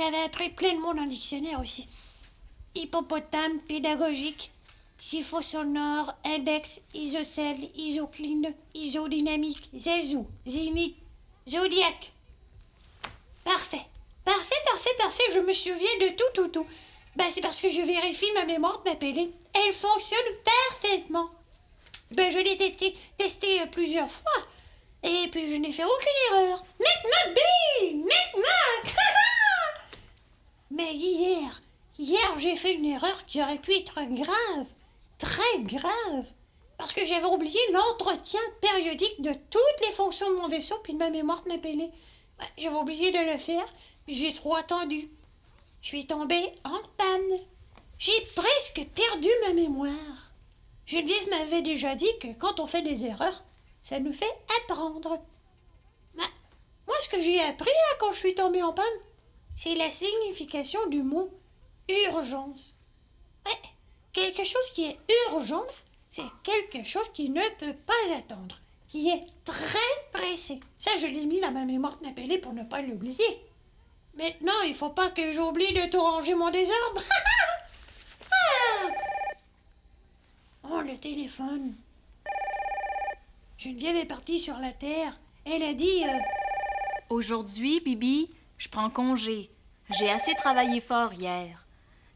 j'avais appris plein de mots dans le dictionnaire aussi. Hippopotame, pédagogique, siphon sonore, index, isocèle, isocline, isodynamique, zézou, zénith, zodiaque. Parfait. Parfait, je me souviens de tout. C'est parce que je vérifie ma mémoire de m'appeler. Elle fonctionne parfaitement. Je l'ai testé plusieurs fois. Et puis je n'ai fait aucune erreur. Knack-knack, baby! Knack-knack! Mais hier, j'ai fait une erreur qui aurait pu être grave. Très grave. Parce que j'avais oublié l'entretien périodique de toutes les fonctions de mon vaisseau puis de ma mémoire de m'appeler. J'avais oublié de le faire, puis j'ai trop attendu. Je suis tombée en panne. J'ai presque perdu ma mémoire. Geneviève m'avait déjà dit que quand on fait des erreurs, ça nous fait apprendre. Moi, ce que j'ai appris là quand je suis tombée en panne, c'est la signification du mot urgence. Quelque chose qui est urgent, c'est quelque chose qui ne peut pas attendre, qui est très pressé. Ça, je l'ai mis dans ma mémoire de m'appeler pour ne pas l'oublier. Maintenant, il faut pas que j'oublie de tout ranger mon désordre. Oh, le téléphone. Geneviève est partie sur la terre. Elle a dit... Aujourd'hui, Bibi, je prends congé. J'ai assez travaillé fort hier.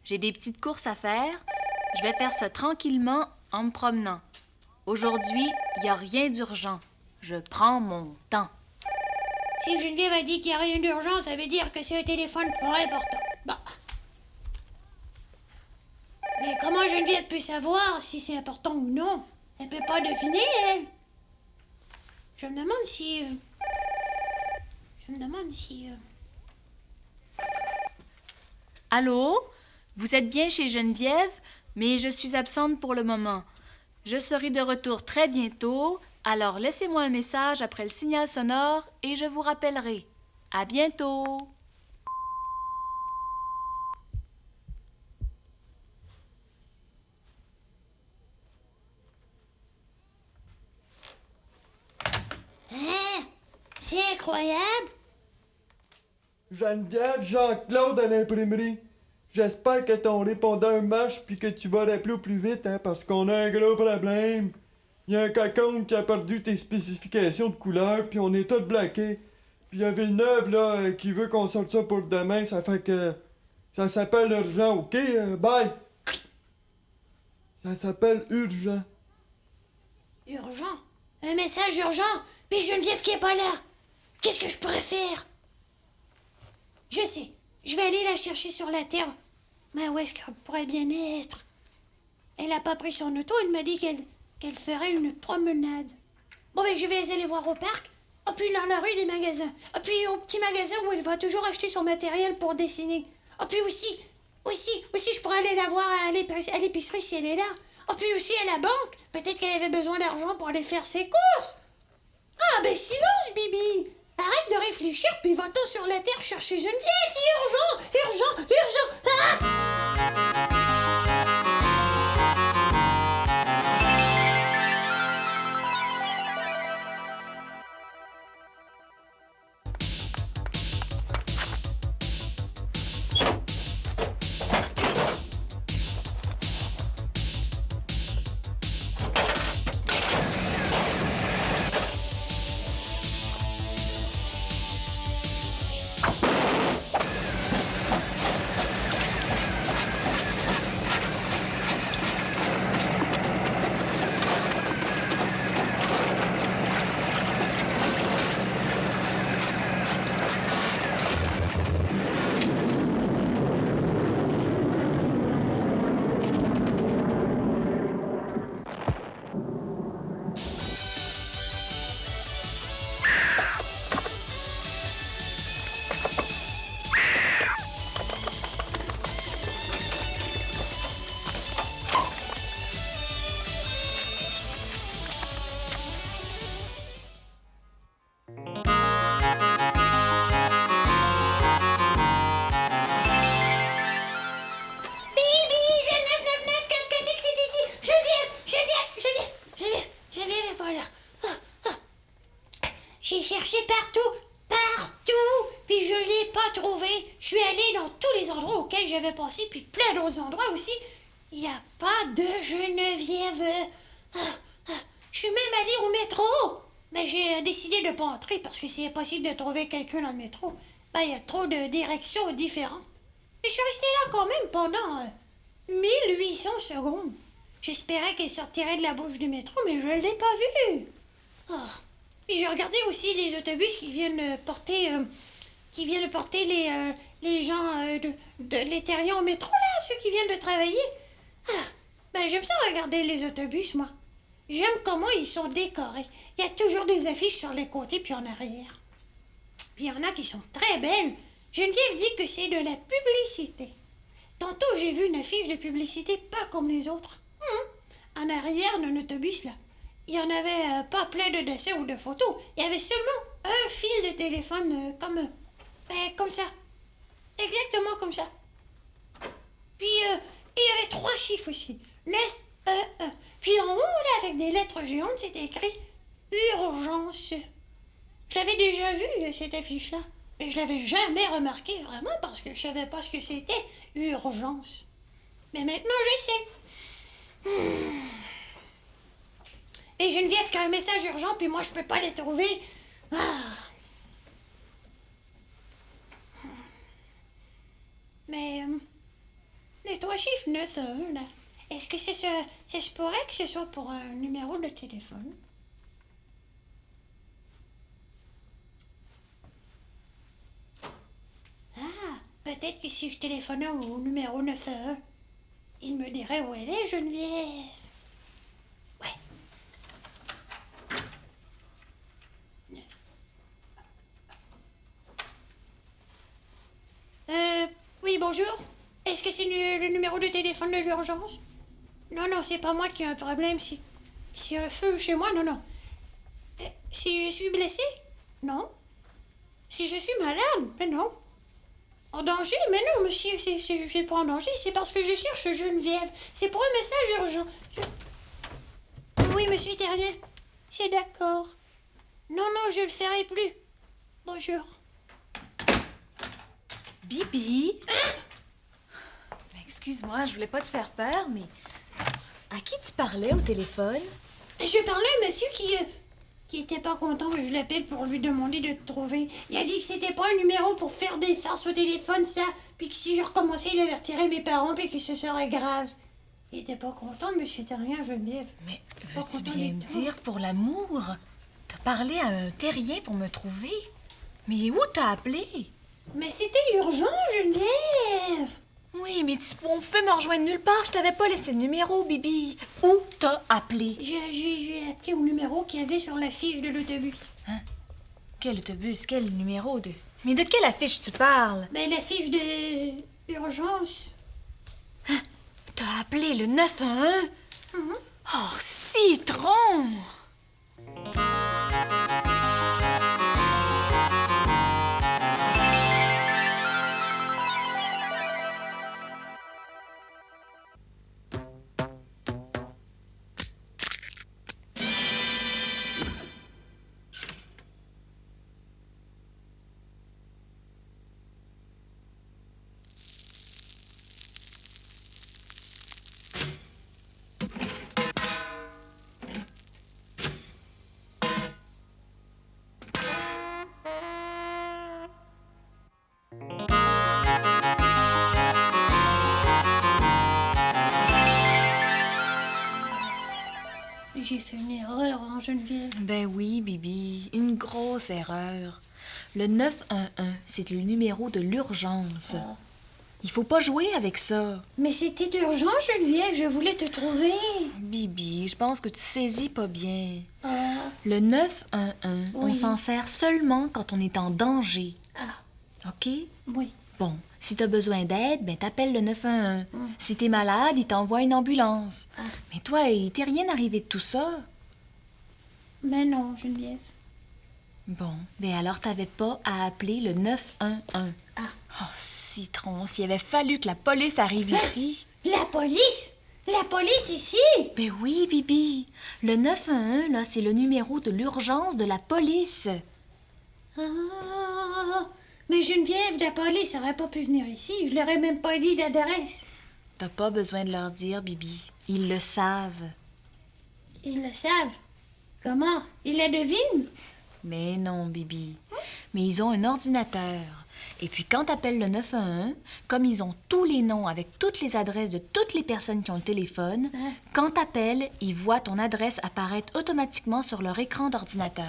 J'ai des petites courses à faire. Je vais faire ça tranquillement en me promenant. Aujourd'hui, il n'y a rien d'urgent. Je prends mon temps. Si Geneviève a dit qu'il n'y a rien d'urgent, ça veut dire que c'est un téléphone pas important. Mais comment Geneviève peut savoir si c'est important ou non? Elle peut pas deviner, elle. Je me demande si... Allô? Vous êtes bien chez Geneviève, mais je suis absente pour le moment. Je serai de retour très bientôt, alors laissez-moi un message après le signal sonore et je vous rappellerai. À bientôt! C'est incroyable! Geneviève, Jean-Claude à l'imprimerie. J'espère que ton répondeur marche puis que tu vas rappeler au plus vite, parce qu'on a un gros problème. Il y a un cacon qui a perdu tes spécifications de couleur puis on est tous bloqués. Puis il y a Villeneuve, là, qui veut qu'on sorte ça pour demain, ça fait que... Ça s'appelle urgent, OK? Bye! Ça s'appelle urgent. Urgent? Un message urgent? Puis Geneviève qui est pas là! Qu'est-ce que je pourrais faire? Je sais, je vais aller la chercher sur la terre. Mais où est-ce qu'elle pourrait bien être? Elle a pas pris son auto, elle m'a dit qu'elle ferait une promenade. Je vais aller voir au parc. Puis dans la rue des magasins. Puis au petit magasin où elle va toujours acheter son matériel pour dessiner. Puis aussi, je pourrais aller la voir à l'épicerie si elle est là. Puis aussi à la banque. Peut-être qu'elle avait besoin d'argent pour aller faire ses courses. Silence, Bibi! Arrête de réfléchir, puis va-t'en sur la terre chercher Geneviève, c'est urgent! avais pensé, puis plein d'autres endroits aussi. Il n'y a pas de Geneviève. Je suis même allée au métro. Mais j'ai décidé de ne pas entrer parce que c'est impossible de trouver quelqu'un dans le métro. Il y a trop de directions différentes. Mais je suis restée là quand même pendant 1800 secondes. J'espérais qu'elle sortirait de la bouche du métro, mais je ne l'ai pas vue. Puis j'ai regardé aussi les autobus qui viennent porter les gens de l'Étérion au métro, là, ceux qui viennent de travailler. J'aime ça regarder les autobus, moi. J'aime comment ils sont décorés. Il y a toujours des affiches sur les côtés puis en arrière. Puis il y en a qui sont très belles. Geneviève dit que c'est de la publicité. Tantôt, j'ai vu une affiche de publicité pas comme les autres. En arrière d'un autobus, là. Il n'y en avait pas plein de dessins ou de photos. Il y avait seulement un fil de téléphone comme ça. Exactement comme ça. Puis, il y avait 3 chiffres aussi. 9, 1. Puis en haut, là, avec des lettres géantes, c'était écrit « Urgence ». Je l'avais déjà vu, cette affiche-là. Mais je l'avais jamais remarqué vraiment parce que je savais pas ce que c'était « Urgence ». Mais maintenant, je sais. Et Geneviève qui a un message urgent, puis moi, je peux pas les trouver. Mais les 3 chiffres 9 à 1, là, est-ce que ça se pourrait que ce soit pour un numéro de téléphone? Peut-être que si je téléphonais au numéro 9 à 1, il me dirait où elle est, Geneviève. Ouais. 9. Oui, bonjour. Est-ce que c'est le numéro de téléphone de l'urgence? Non, c'est pas moi qui ai un problème. C'est un feu chez moi, non. Si je suis blessée? Non. Si je suis malade? Mais non. En danger? Mais non, monsieur, je suis pas en danger. C'est parce que je cherche Geneviève. C'est pour un message urgent. Oui, monsieur Terrien. C'est d'accord. Non, je le ferai plus. Bonjour. Bibi? Excuse-moi, je voulais pas te faire peur, mais... À qui tu parlais au téléphone? Je parlais à un monsieur qui était pas content que je l'appelle pour lui demander de te trouver. Il a dit que c'était pas un numéro pour faire des farces au téléphone, ça. Puis que si je recommençais, il avertirait mes parents, puis que ce serait grave. Il était pas content de monsieur Terrien, Geneviève. Mais veux-tu bien me dire, pour l'amour, t'as parlé à un terrien pour me trouver? Mais où t'as appelé? Mais c'était urgent, Geneviève! Oui, mais on pouvait me rejoindre nulle part. Je t'avais pas laissé le numéro, Bibi. Où t'as appelé? J'ai appelé au numéro qu'il y avait sur l'affiche de l'autobus. Hein? Quel autobus? Quel numéro de... Mais de quelle affiche tu parles? L'affiche de... urgence. Hein? T'as appelé le 911? Oh, citron! J'ai fait une erreur, Geneviève. Ben oui, Bibi, une grosse erreur. Le 911, c'est le numéro de l'urgence. Il faut pas jouer avec ça. Mais c'était urgent, Geneviève, je voulais te trouver. Bibi, je pense que tu saisis pas bien. Le 911, on s'en sert seulement quand on est en danger. OK? Oui. Bon, si t'as besoin d'aide, ben t'appelles le 911. Si t'es malade, il t'envoie une ambulance. Mais toi, il t'est rien arrivé de tout ça. Mais non, Geneviève. Bon, ben alors t'avais pas à appeler le 911. Oh, citron, s'il avait fallu que la police arrive ici. La police? La police ici? Ben oui, Bibi. Le 911, là, c'est le numéro de l'urgence de la police. Mais Geneviève, la police aurait pas pu venir ici. Je leur ai même pas dit d'adresse. T'as pas besoin de leur dire, Bibi. Ils le savent. Ils le savent. Comment? Ils la devinent? Mais non, Bibi. Mais ils ont un ordinateur. Et puis quand t'appelles le 911, comme ils ont tous les noms avec toutes les adresses de toutes les personnes qui ont le téléphone, quand t'appelles, ils voient ton adresse apparaître automatiquement sur leur écran d'ordinateur.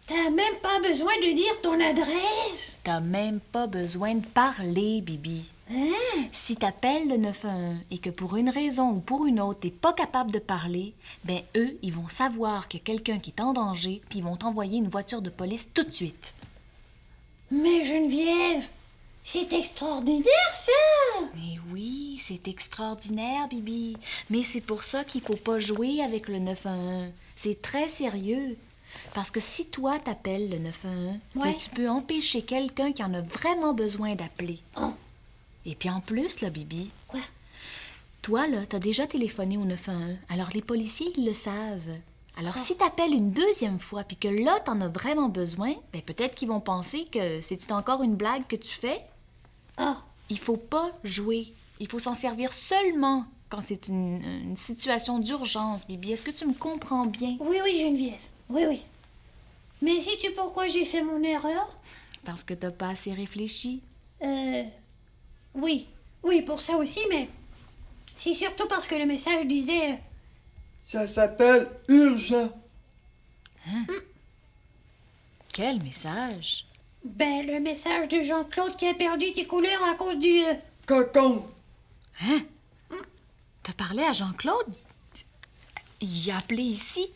T'as même pas besoin de dire ton adresse. T'as même pas besoin de parler, Bibi. Hein? Si t'appelles le 911 et que pour une raison ou pour une autre, t'es pas capable de parler, ben eux, ils vont savoir qu'il y a quelqu'un qui est en danger, puis ils vont t'envoyer une voiture de police tout de suite. Mais Geneviève, c'est extraordinaire, ça! Mais oui, c'est extraordinaire, Bibi. Mais c'est pour ça qu'il faut pas jouer avec le 911. C'est très sérieux. Parce que si toi t'appelles le 911, Ouais. ben, tu peux empêcher quelqu'un qui en a vraiment besoin d'appeler. Oh, Et puis en plus, là, Bibi, quoi? toi, là, t'as déjà téléphoné au 911. Alors les policiers, ils le savent. Alors si t'appelles une deuxième fois puis que là, t'en as vraiment besoin, ben peut-être qu'ils vont penser que c'est encore une blague que tu fais. Oh, Il faut pas jouer. Il faut s'en servir seulement quand c'est une situation d'urgence, Bibi. Est-ce que tu me comprends bien? oui, Geneviève. Oui, oui. Mais sais-tu pourquoi j'ai fait mon erreur? Parce que t'as pas assez réfléchi. Oui. Oui, pour ça aussi, mais c'est surtout parce que le message disait... Ça s'appelle urgent. Quel message? Ben, le message de Jean-Claude qui a perdu tes couleurs à cause du... Cocon. T'as parlé à Jean-Claude? Il a appelé ici?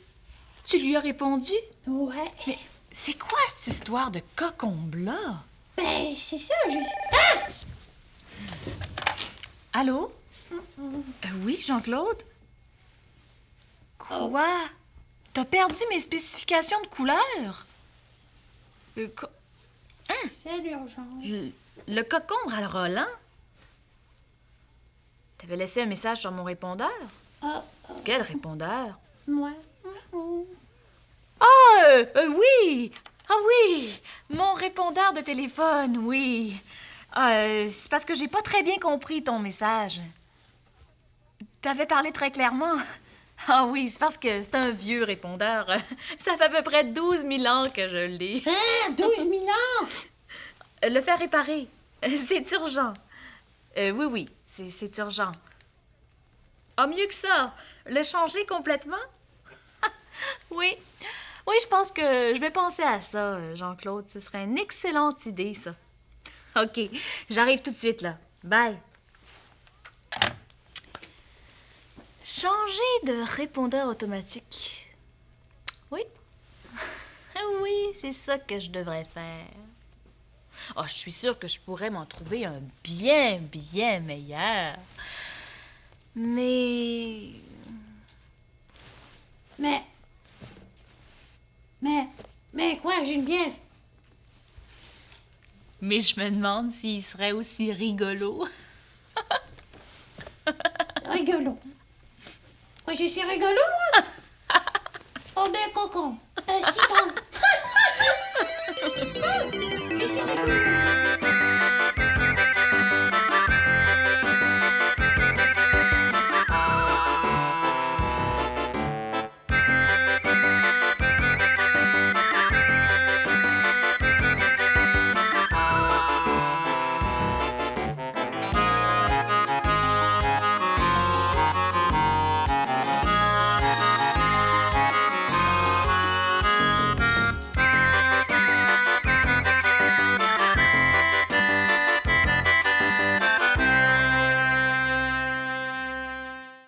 Tu lui as répondu? Ouais. Mais c'est quoi cette histoire de cocombe-là? Ben, c'est ça, Allô? Oui, Jean-Claude? Quoi? T'as perdu mes spécifications de couleur? C'est ça l'urgence. Le cocombe à le Roland? T'avais laissé un message sur mon répondeur? Quel répondeur? Moi. Oui! Ah oui! Mon répondeur de téléphone, oui. C'est parce que j'ai pas très bien compris ton message. T'avais parlé très clairement. Ah oui, c'est parce que c'est un vieux répondeur. Ça fait à peu près 12 000 ans que je l'ai. Hein? 12 000 ans? Le faire réparer, c'est urgent. Oui, c'est urgent. Ah, mieux que ça, le changer complètement? Oui, je pense que je vais penser à ça, Jean-Claude. Ce serait une excellente idée, ça. OK, j'arrive tout de suite, là. Bye. Changer de répondeur automatique. Oui. Oui, c'est ça que je devrais faire. Oh, je suis sûre que je pourrais m'en trouver un bien meilleur. Mais Mais quoi, Geneviève? je me demande s'il serait aussi rigolo. Rigolo. Moi, je suis rigolo, moi? Oh ben, cocon. Citron. Je suis rigolo.